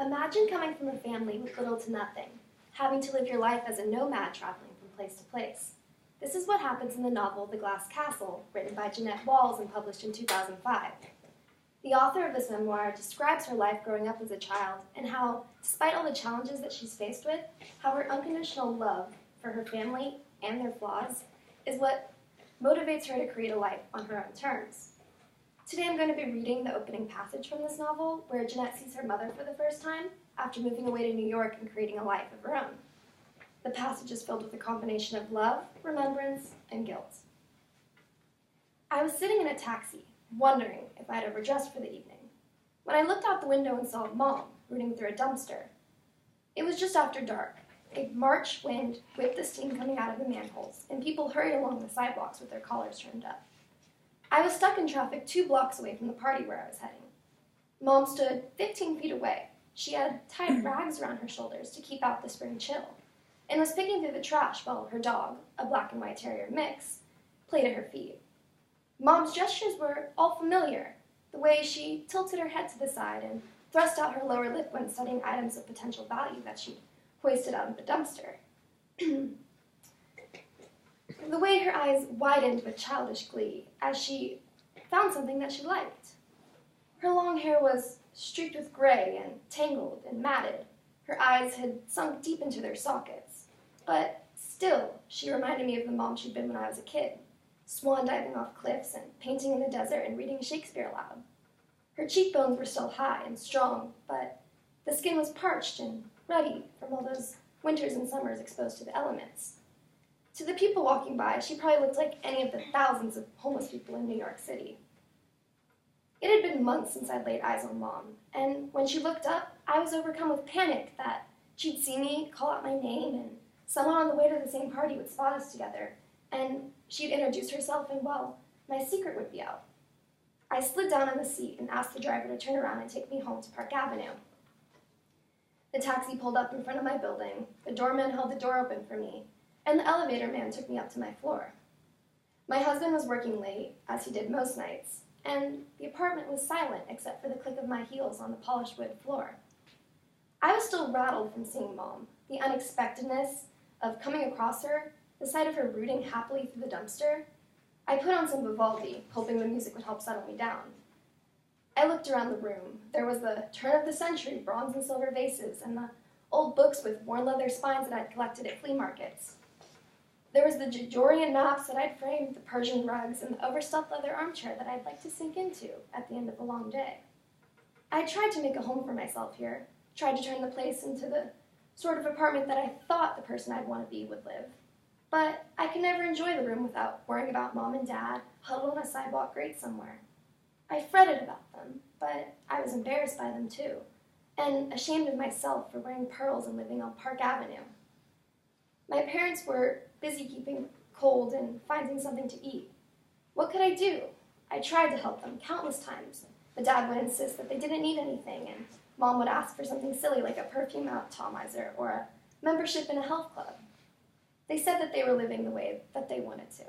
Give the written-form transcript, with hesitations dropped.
Imagine coming from a family with little to nothing, having to live your life as a nomad traveling from place to place. This is what happens in the novel The Glass Castle, written by Jeanette Walls and published in 2005. The author of this memoir describes her life growing up as a child and how, despite all the challenges that she's faced with, how her unconditional love for her family and their flaws is what motivates her to create a life on her own terms. Today I'm going to be reading the opening passage from this novel, where Jeanette sees her mother for the first time after moving away to New York and creating a life of her own. The passage is filled with a combination of love, remembrance, and guilt. I was sitting in a taxi, wondering if I had overdressed for the evening, when I looked out the window and saw Mom rooting through a dumpster. It was just after dark. A March wind whipped the steam coming out of the manholes, and people hurried along the sidewalks with their collars turned up. I was stuck in traffic 2 blocks away from the party where I was heading. Mom stood 15 feet away. She had tied rags around her shoulders to keep out the spring chill, and was picking through the trash while her dog, a black and white terrier mix, played at her feet. Mom's gestures were all familiar, the way she tilted her head to the side and thrust out her lower lip when studying items of potential value that she'd hoisted out of the dumpster. The way her eyes widened with childish glee as she found something that she liked. Her long hair was streaked with gray and tangled and matted. Her eyes had sunk deep into their sockets. But still, she reminded me of the mom she'd been when I was a kid, swan diving off cliffs and painting in the desert and reading Shakespeare aloud. Her cheekbones were still high and strong, but the skin was parched and ruddy from all those winters and summers exposed to the elements. To the people walking by, she probably looked like any of the thousands of homeless people in New York City. It had been months since I'd laid eyes on Mom, and when she looked up, I was overcome with panic that she'd see me, call out my name, and someone on the way to the same party would spot us together, and she'd introduce herself, and, well, my secret would be out. I slid down in the seat and asked the driver to turn around and take me home to Park Avenue. The taxi pulled up in front of my building, the doorman held the door open for me, and the elevator man took me up to my floor. My husband was working late, as he did most nights, and the apartment was silent except for the click of my heels on the polished wood floor. I was still rattled from seeing Mom, the unexpectedness of coming across her, the sight of her rooting happily through the dumpster. I put on some Vivaldi, hoping the music would help settle me down. I looked around the room. There was the turn-of-the-century bronze and silver vases and the old books with worn leather spines that I'd collected at flea markets. There was the Georgian maps that I'd framed, the Persian rugs, and the overstuffed leather armchair that I'd like to sink into at the end of a long day. I tried to make a home for myself here, tried to turn the place into the sort of apartment that I thought the person I'd want to be would live. But I could never enjoy the room without worrying about Mom and Dad huddled on a sidewalk grate somewhere. I fretted about them, but I was embarrassed by them too, and ashamed of myself for wearing pearls and living on Park Avenue. My parents were busy keeping cold and finding something to eat. What could I do? I tried to help them countless times, but Dad would insist that they didn't need anything, and Mom would ask for something silly like a perfume atomizer or a membership in a health club. They said that they were living the way that they wanted to.